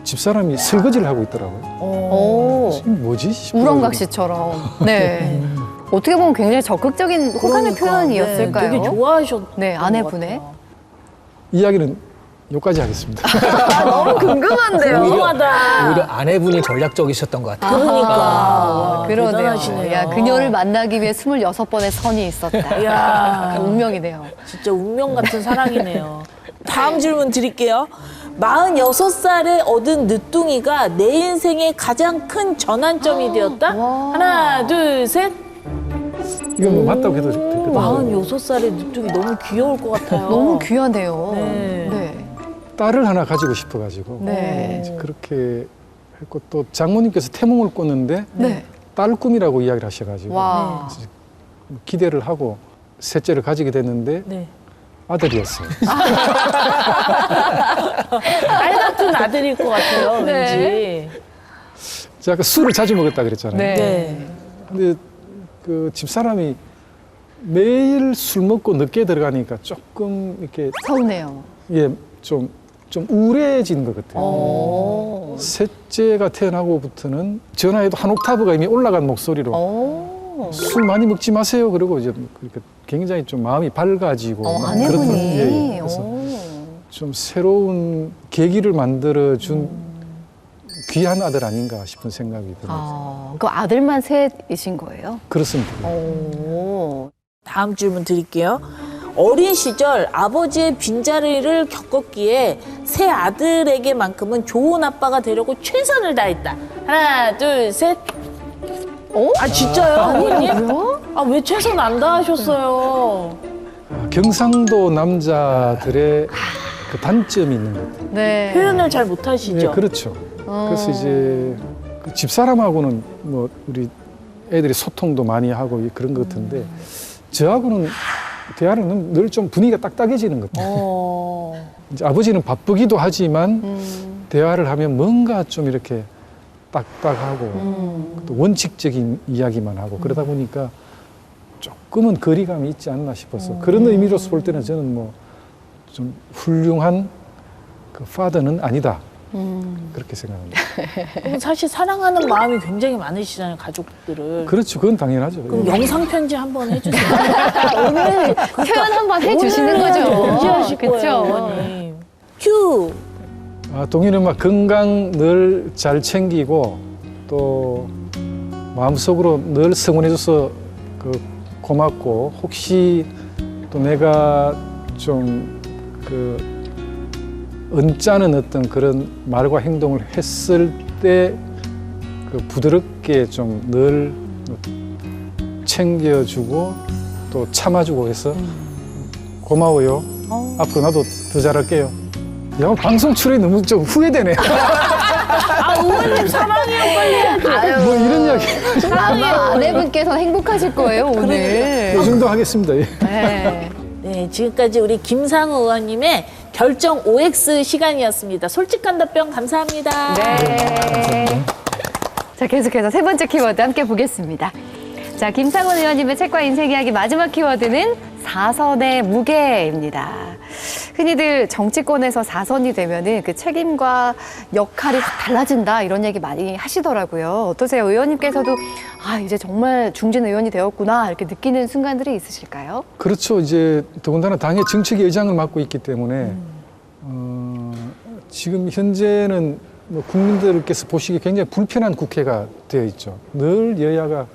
집사람이 설거지를 하고 있더라고요. 오, 이게 뭐지? 싶어가지고. 우렁각 씨처럼. 네. 어떻게 보면 굉장히 적극적인 호감의 그러니까, 표현이었을까요? 네, 되게 좋아하셨던 네, 아내분의. 것 같아요. 이야기는 여기까지 하겠습니다. 너무 궁금한데요. 궁금하다. 오히려 아내분이 전략적이셨던 것 같아요. 그러니까. 아, 그러네요. 대단하시네요. 야, 그녀를 만나기 위해 26번의 선이 있었다. 이야. 운명이네요. 진짜 운명 같은 사랑이네요. 다음 질문 드릴게요. 46살에 얻은 늦둥이가 내 인생의 가장 큰 전환점이 되었다? 와. 하나, 둘, 셋. 이건 뭐 맞다고 해도 됐거든요. 46살의 늦둥이 너무 귀여울 것 같아요. 너무 귀하네요. 네. 네. 딸을 하나 가지고 싶어가지고 네. 이제 그렇게 했고 또 장모님께서 태몽을 꿨는데 네. 딸 꿈이라고 이야기를 하셔가지고 와. 그래서 기대를 하고 셋째를 가지게 됐는데 네. 아들이었어요. 딸 같은 아들일 것 같아요, 네. 왠지. 제가 아까 술을 자주 먹었다 그랬잖아요. 네. 네. 근데 그 집사람이 매일 술 먹고 늦게 들어가니까 조금 이렇게 서운해요. 예, 좀 우울해진 것 같아요. 오. 셋째가 태어나고부터는 전화해도 한 옥타브가 이미 올라간 목소리로 오. 술 많이 먹지 마세요. 그러고 이제 그렇게 굉장히 좀 마음이 밝아지고 막 아내분이. 그렇더라고요. 예, 예. 그래서 오. 좀 새로운 계기를 만들어 준 귀한 아들 아닌가 싶은 생각이 들어요. 아, 그 아들만 셋이신 거예요? 그렇습니다. 오. 다음 질문 드릴게요. 어린 시절 아버지의 빈자리를 겪었기에 새 아들에게만큼은 좋은 아빠가 되려고 최선을 다했다. 하나, 둘, 셋. 어? 아, 진짜요? 어머님? 뭐요? 아, 왜 최선 안 다하셨어요? 경상도 남자들의 그 단점이 있는 것 같아요. 네. 표현을 잘 못하시죠? 네, 그렇죠. 그래서 이제 그 집사람하고는 뭐 우리 애들이 소통도 많이 하고 그런 것 같은데 저하고는 대화는 늘 좀 분위기가 딱딱해지는 것 같아요. 이제 아버지는 바쁘기도 하지만 대화를 하면 뭔가 좀 이렇게 딱딱하고 또 원칙적인 이야기만 하고 그러다 보니까 조금은 거리감이 있지 않나 싶어서 그런 의미로서 볼 때는 저는 뭐 좀 훌륭한 그 파더는 아니다. 그렇게 생각합니다. 그럼 사실 사랑하는 마음이 굉장히 많으시잖아요, 가족들을. 그렇죠. 그건 당연하죠. 그럼 예. 영상 편지 한번 해주세요. 오늘 표현 한번 해주시는 거죠. 편지하실 거예요, 그쵸? 어머님. 큐. 동희는 막 건강 늘 잘 챙기고 또 마음속으로 늘 성원해줘서 그 고맙고 혹시 또 내가 좀 그 언짢은 어떤 그런 말과 행동을 했을 때 그 부드럽게 좀 늘 챙겨주고 또 참아주고 해서 고마워요. 앞으로 나도 더 잘할게요. 야, 방송 출연이 너무 좀 후회되네. 아, 어머님 사랑해요, 빨리 해야죠. 아유, 뭐 이런 이야기. 아마 아내분께서 행복하실 거예요, 오늘. 요 정도 하겠습니다. 예. 네. 네, 지금까지 우리 김상우 의원님의 결정 OX 시간이었습니다. 솔직한 답변 감사합니다. 네. 자, 계속해서 세 번째 키워드 함께 보겠습니다. 자, 김상훈 의원님의 책과 인생 이야기 마지막 키워드는 사선의 무게입니다. 흔히들 정치권에서 사선이 되면은 그 책임과 역할이 확 달라진다 이런 얘기 많이 하시더라고요. 어떠세요? 의원님께서도 아, 이제 정말 중진 의원이 되었구나 이렇게 느끼는 순간들이 있으실까요? 그렇죠. 이제 더군다나 당의 정책위 의장을 맡고 있기 때문에 지금 현재는 뭐 국민들께서 보시기에 굉장히 불편한 국회가 되어 있죠. 늘 여야가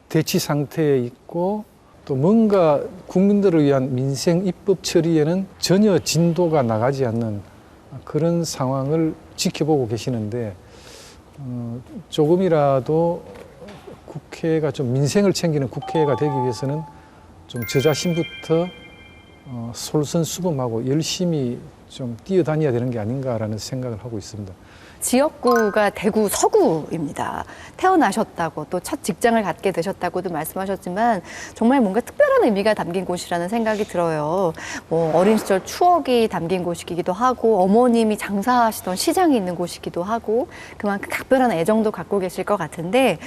대치 상태에 있고 또 뭔가 국민들을 위한 민생 입법 처리에는 전혀 진도가 나가지 않는 그런 상황을 지켜보고 계시는데 조금이라도 국회가 좀 민생을 챙기는 국회가 되기 위해서는 좀 저 자신부터 솔선수범하고 열심히 좀 뛰어다녀야 되는 게 아닌가라는 생각을 하고 있습니다. 지역구가 대구 서구입니다. 태어나셨다고 또 첫 직장을 갖게 되셨다고도 말씀하셨지만 정말 뭔가 특별한 의미가 담긴 곳이라는 생각이 들어요. 뭐 어린 시절 추억이 담긴 곳이기도 하고 어머님이 장사하시던 시장이 있는 곳이기도 하고 그만큼 각별한 애정도 갖고 계실 것 같은데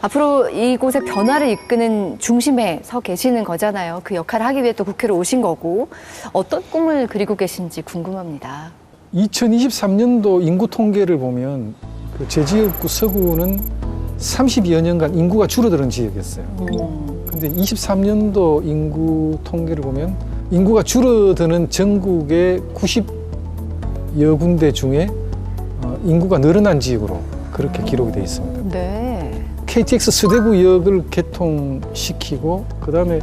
앞으로 이곳의 변화를 이끄는 중심에 서 계시는 거잖아요. 그 역할을 하기 위해 또 국회로 오신 거고 어떤 꿈을 그리고 계신지 궁금합니다. 2023년도 인구 통계를 보면 그 제지역구 서구는 30여 년간 인구가 줄어드는 지역이었어요. 근데 23년도 인구 통계를 보면 인구가 줄어드는 전국의 90여 군데 중에 인구가 늘어난 지역으로 그렇게 기록이 되어 있습니다. 네. KTX 서대구역을 개통시키고 그다음에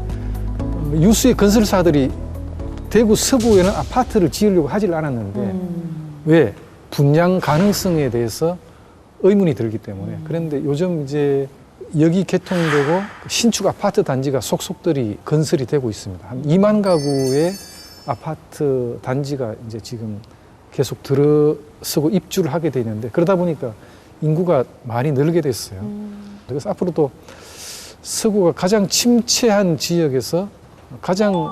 유수의 건설사들이 대구 서구에는 아파트를 지으려고 하질 않았는데 왜? 분양 가능성에 대해서 의문이 들기 때문에. 그런데 요즘 이제 여기 개통되고 신축 아파트 단지가 속속들이 건설이 되고 있습니다. 한 2만 가구의 아파트 단지가 이제 지금 계속 들어서고 입주를 하게 되는데 그러다 보니까 인구가 많이 늘게 됐어요. 그래서 앞으로도 서구가 가장 침체한 지역에서 가장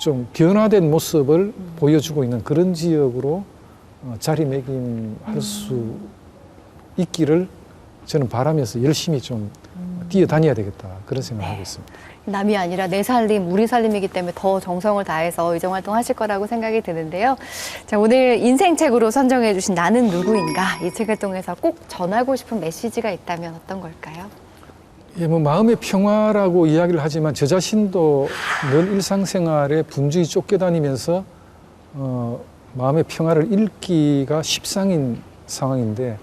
좀 변화된 모습을 보여주고 있는 그런 지역으로 자리매김할 수 있기를 저는 바라면서 열심히 좀 뛰어다녀야 되겠다 그런 생각을 하고 있습니다. 남이 아니라 내 살림, 우리 살림이기 때문에 더 정성을 다해서 의정활동 하실 거라고 생각이 드는데요. 자, 오늘 인생책으로 선정해 주신 나는 누구인가 이 책을 통해서 꼭 전하고 싶은 메시지가 있다면 어떤 걸까요? 예, 뭐 마음의 평화라고 이야기를 하지만 저 자신도 늘 일상생활에 분주히 쫓겨다니면서 마음의 평화를 잃기가 십상인 상황인데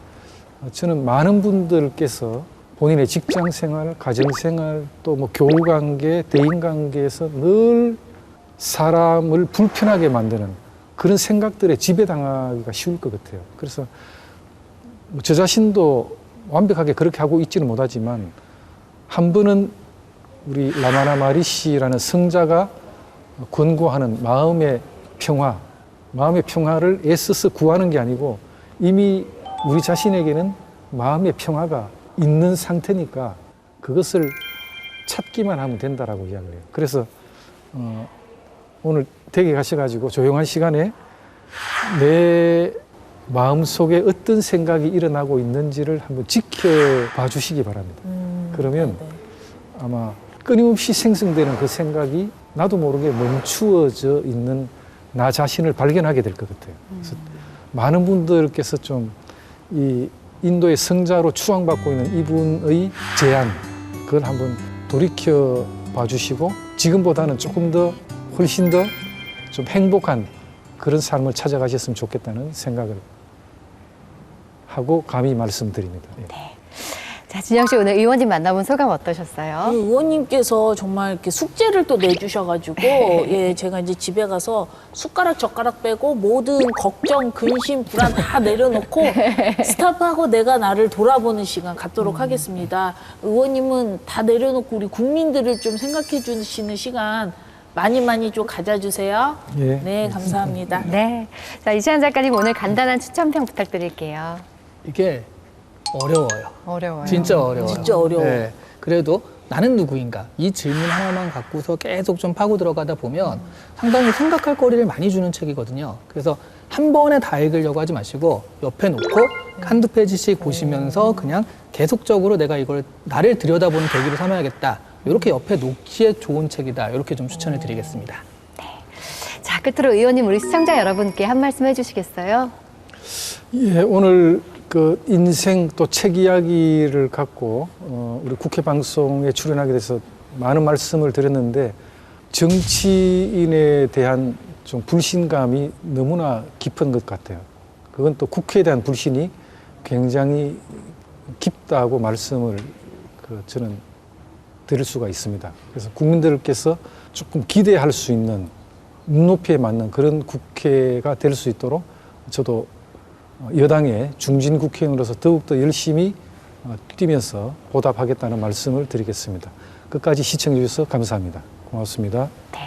저는 많은 분들께서 본인의 직장생활, 가정생활, 또 뭐 교우관계, 대인관계에서 늘 사람을 불편하게 만드는 그런 생각들에 지배당하기가 쉬울 것 같아요. 그래서 뭐 저 자신도 완벽하게 그렇게 하고 있지는 못하지만 한 번은 우리 라마나 마리시라는 성자가 권고하는 마음의 평화를 애써서 구하는 게 아니고 이미 우리 자신에게는 마음의 평화가 있는 상태니까 그것을 찾기만 하면 된다라고 이야기를 해요. 그래서 오늘 댁에 가셔가지고 조용한 시간에 내 마음속에 어떤 생각이 일어나고 있는지를 한번 지켜봐 주시기 바랍니다. 그러면 아마 끊임없이 생성되는 그 생각이 나도 모르게 멈추어져 있는 나 자신을 발견하게 될 것 같아요. 그래서 많은 분들께서 좀 이 인도의 성자로 추앙받고 있는 이분의 제안, 그걸 한번 돌이켜 봐주시고 지금보다는 조금 더 훨씬 더 좀 행복한 그런 삶을 찾아가셨으면 좋겠다는 생각을 하고 감히 말씀드립니다. 예. 네. 자, 진영 씨 오늘 의원님 만나본 소감 어떠셨어요? 의원님께서 정말 이렇게 숙제를 또 내주셔가지고 예, 제가 이제 집에 가서 숟가락 젓가락 빼고 모든 걱정, 근심, 불안 다 내려놓고 스탑하고 내가 나를 돌아보는 시간 갖도록 하겠습니다. 의원님은 다 내려놓고 우리 국민들을 좀 생각해 주시는 시간 많이 좀 가져주세요. 예. 네, 감사합니다. 네. 자, 이시안 작가님 오늘 간단한 추천평 부탁드릴게요. 이게 어려워요. 어려워요. 진짜 어려워요. 진짜 어려워. 네. 그래도 나는 누구인가? 이 질문 하나만 갖고서 계속 좀 파고 들어가다 보면 상당히 생각할 거리를 많이 주는 책이거든요. 그래서 한 번에 다 읽으려고 하지 마시고 옆에 놓고 한두 페이지씩 보시면서 그냥 계속적으로 내가 이걸 나를 들여다보는 계기로 삼아야겠다. 이렇게 옆에 놓기에 좋은 책이다. 이렇게 좀 추천을 드리겠습니다. 자, 끝으로 의원님 우리 시청자 여러분께 한 말씀 해주시겠어요? 예, 오늘 그 인생 또 책 이야기를 갖고 우리 국회 방송에 출연하게 돼서 많은 말씀을 드렸는데 정치인에 대한 좀 불신감이 너무나 깊은 것 같아요. 그건 또 국회에 대한 불신이 굉장히 깊다고 말씀을 저는 드릴 수가 있습니다. 그래서 국민들께서 조금 기대할 수 있는 눈높이에 맞는 그런 국회가 될 수 있도록 저도 여당의 중진 국회의원으로서 더욱더 열심히 뛰면서 보답하겠다는 말씀을 드리겠습니다. 끝까지 시청해 주셔서 감사합니다. 고맙습니다. 네.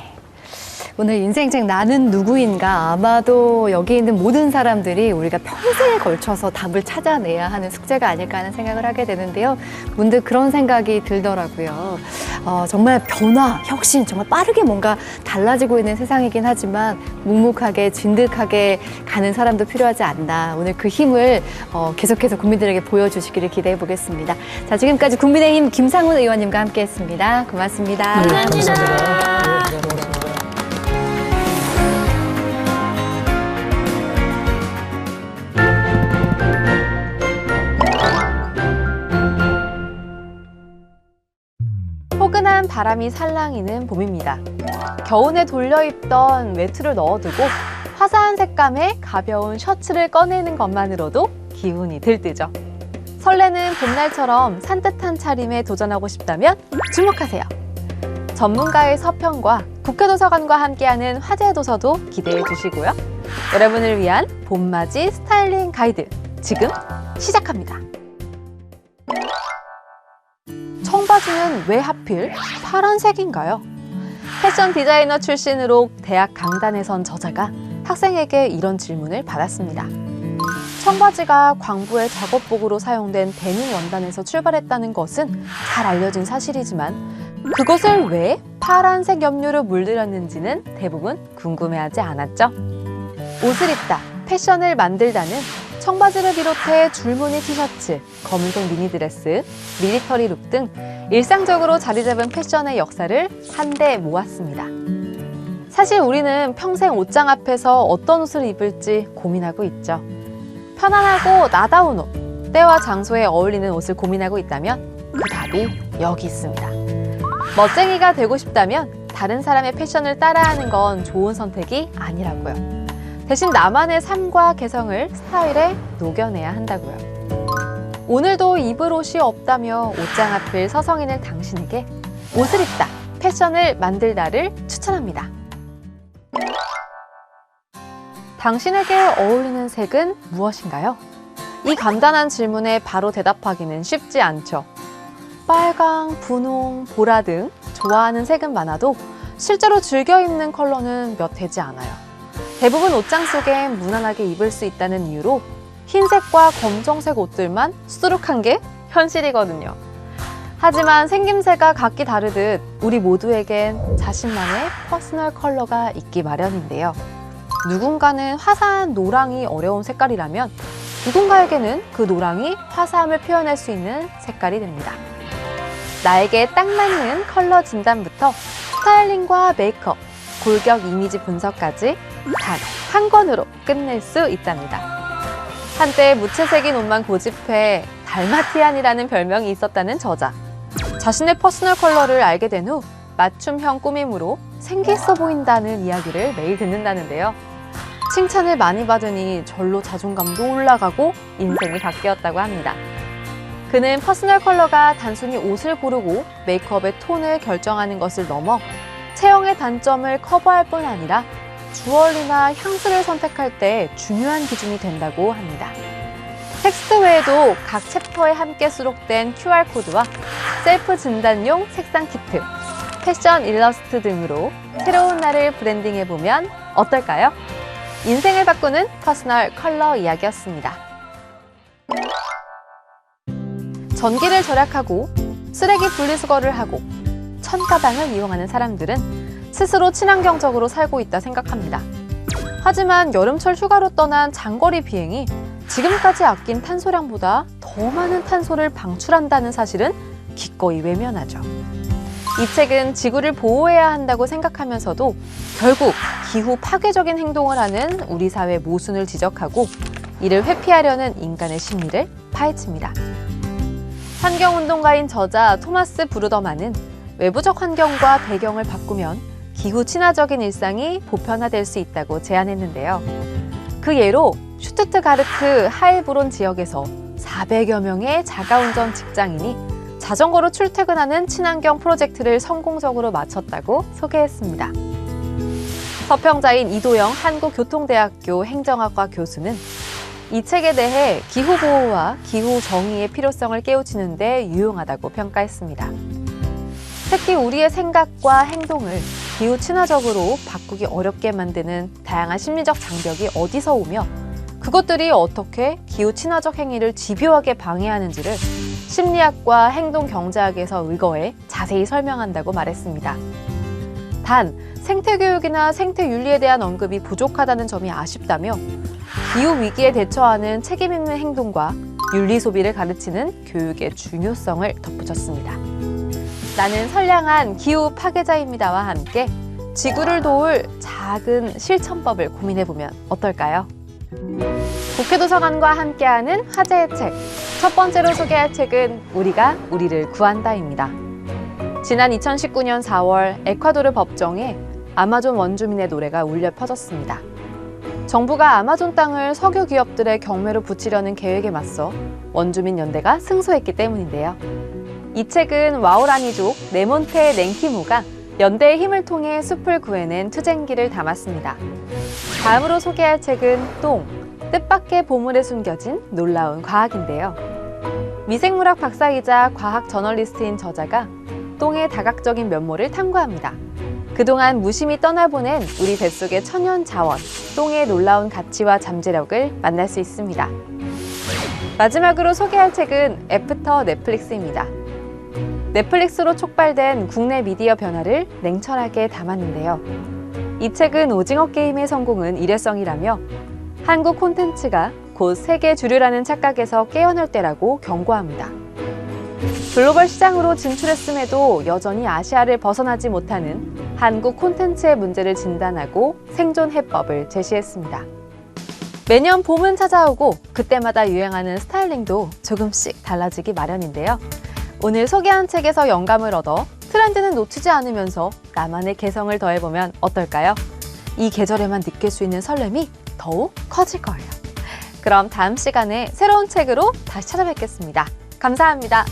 오늘 인생책 나는 누구인가 아마도 여기 있는 모든 사람들이 우리가 평생에 걸쳐서 답을 찾아내야 하는 숙제가 아닐까 하는 생각을 하게 되는데요. 문득 그런 생각이 들더라고요. 정말 변화, 혁신, 정말 빠르게 뭔가 달라지고 있는 세상이긴 하지만 묵묵하게 진득하게 가는 사람도 필요하지 않나. 오늘 그 힘을 계속해서 국민들에게 보여주시기를 기대해 보겠습니다. 자, 지금까지 국민의힘 김상훈 의원님과 함께했습니다. 고맙습니다. 감사합니다. 포근한 바람이 살랑이는 봄입니다. 겨우내 돌려입던 외투를 넣어두고 화사한 색감의 가벼운 셔츠를 꺼내는 것만으로도 기분이 들뜨죠. 설레는 봄날처럼 산뜻한 차림에 도전하고 싶다면 주목하세요. 전문가의 서평과 국회도서관과 함께하는 화제 도서도 기대해 주시고요. 여러분을 위한 봄맞이 스타일링 가이드 지금 시작합니다. 청바지는 왜 하필 파란색인가요? 패션 디자이너 출신으로 대학 강단에 선 저자가 학생에게 이런 질문을 받았습니다. 청바지가 광부의 작업복으로 사용된 데님 원단에서 출발했다는 것은 잘 알려진 사실이지만 그것을 왜 파란색 염료로 물들였는지는 대부분 궁금해하지 않았죠. 옷을 입다, 패션을 만들다는 청바지를 비롯해 줄무늬 티셔츠, 검은색 미니드레스, 밀리터리 룩 등 일상적으로 자리 잡은 패션의 역사를 한데 모았습니다. 사실 우리는 평생 옷장 앞에서 어떤 옷을 입을지 고민하고 있죠. 편안하고 나다운 옷, 때와 장소에 어울리는 옷을 고민하고 있다면 그 답이 여기 있습니다. 멋쟁이가 되고 싶다면 다른 사람의 패션을 따라하는 건 좋은 선택이 아니라고요. 대신 나만의 삶과 개성을 스타일에 녹여내야 한다고요. 오늘도 입을 옷이 없다며 옷장 앞을 서성이는 당신에게 옷을 입다, 패션을 만들다를 추천합니다. 당신에게 어울리는 색은 무엇인가요? 이 간단한 질문에 바로 대답하기는 쉽지 않죠. 빨강, 분홍, 보라 등 좋아하는 색은 많아도 실제로 즐겨 입는 컬러는 몇 되지 않아요. 대부분 옷장 속에 무난하게 입을 수 있다는 이유로 흰색과 검정색 옷들만 수두룩한 게 현실이거든요. 하지만 생김새가 각기 다르듯 우리 모두에겐 자신만의 퍼스널 컬러가 있기 마련인데요. 누군가는 화사한 노랑이 어려운 색깔이라면 누군가에게는 그 노랑이 화사함을 표현할 수 있는 색깔이 됩니다. 나에게 딱 맞는 컬러 진단부터 스타일링과 메이크업, 골격 이미지 분석까지 단 한 권으로 끝낼 수 있답니다. 한때 무채색인 옷만 고집해 달마티안이라는 별명이 있었다는 저자. 자신의 퍼스널 컬러를 알게 된 후 맞춤형 꾸밈으로 생기 있어 보인다는 이야기를 매일 듣는다는데요. 칭찬을 많이 받으니 절로 자존감도 올라가고 인생이 바뀌었다고 합니다. 그는 퍼스널 컬러가 단순히 옷을 고르고 메이크업의 톤을 결정하는 것을 넘어 체형의 단점을 커버할 뿐 아니라 주얼리나 향수를 선택할 때 중요한 기준이 된다고 합니다. 텍스트 외에도 각 챕터에 함께 수록된 QR코드와 셀프 진단용 색상 키트, 패션 일러스트 등으로 새로운 나를 브랜딩해보면 어떨까요? 인생을 바꾸는 퍼스널 컬러 이야기였습니다. 전기를 절약하고 쓰레기 분리수거를 하고 천가방을 이용하는 사람들은 스스로 친환경적으로 살고 있다 생각합니다. 하지만 여름철 휴가로 떠난 장거리 비행이 지금까지 아낀 탄소량보다 더 많은 탄소를 방출한다는 사실은 기꺼이 외면하죠. 이 책은 지구를 보호해야 한다고 생각하면서도 결국 기후 파괴적인 행동을 하는 우리 사회 모순을 지적하고 이를 회피하려는 인간의 심리를 파헤칩니다. 환경운동가인 저자 토마스 브루더만은 외부적 환경과 배경을 바꾸면 기후 친화적인 일상이 보편화될 수 있다고 제안했는데요. 그 예로 슈투트가르트 하일브론 지역에서 400여 명의 자가운전 직장인이 자전거로 출퇴근하는 친환경 프로젝트를 성공적으로 마쳤다고 소개했습니다. 서평자인 이도영 한국교통대학교 행정학과 교수는 이 책에 대해 기후보호와 기후정의의 필요성을 깨우치는 데 유용하다고 평가했습니다. 특히 우리의 생각과 행동을 기후 친화적으로 바꾸기 어렵게 만드는 다양한 심리적 장벽이 어디서 오며 그것들이 어떻게 기후 친화적 행위를 집요하게 방해하는지를 심리학과 행동 경제학에서 의거해 자세히 설명한다고 말했습니다. 단, 생태교육이나 생태윤리에 대한 언급이 부족하다는 점이 아쉽다며 기후 위기에 대처하는 책임 있는 행동과 윤리 소비를 가르치는 교육의 중요성을 덧붙였습니다. 나는 선량한 기후 파괴자입니다와 함께 지구를 도울 작은 실천법을 고민해보면 어떨까요? 국회도서관과 함께하는 화제의 책. 첫 번째로 소개할 책은 우리가 우리를 구한다입니다. 지난 2019년 4월 에콰도르 법정에 아마존 원주민의 노래가 울려 퍼졌습니다. 정부가 아마존 땅을 석유 기업들의 경매로 붙이려는 계획에 맞서 원주민 연대가 승소했기 때문인데요. 이 책은 와오라니족 네몬테 랭키무가 연대의 힘을 통해 숲을 구해낸 투쟁기를 담았습니다. 다음으로 소개할 책은 똥, 뜻밖의 보물에 숨겨진 놀라운 과학인데요. 미생물학 박사이자 과학 저널리스트인 저자가 똥의 다각적인 면모를 탐구합니다. 그동안 무심히 떠나보낸 우리 뱃속의 천연 자원, 똥의 놀라운 가치와 잠재력을 만날 수 있습니다. 마지막으로 소개할 책은 애프터 넷플릭스입니다. 넷플릭스로 촉발된 국내 미디어 변화를 냉철하게 담았는데요. 이 책은 오징어 게임의 성공은 일회성이라며 한국 콘텐츠가 곧 세계 주류라는 착각에서 깨어날 때라고 경고합니다. 글로벌 시장으로 진출했음에도 여전히 아시아를 벗어나지 못하는 한국 콘텐츠의 문제를 진단하고 생존 해법을 제시했습니다. 매년 봄은 찾아오고 그때마다 유행하는 스타일링도 조금씩 달라지기 마련인데요. 오늘 소개한 책에서 영감을 얻어 트렌드는 놓치지 않으면서 나만의 개성을 더해보면 어떨까요? 이 계절에만 느낄 수 있는 설렘이 더욱 커질 거예요. 그럼 다음 시간에 새로운 책으로 다시 찾아뵙겠습니다. 감사합니다.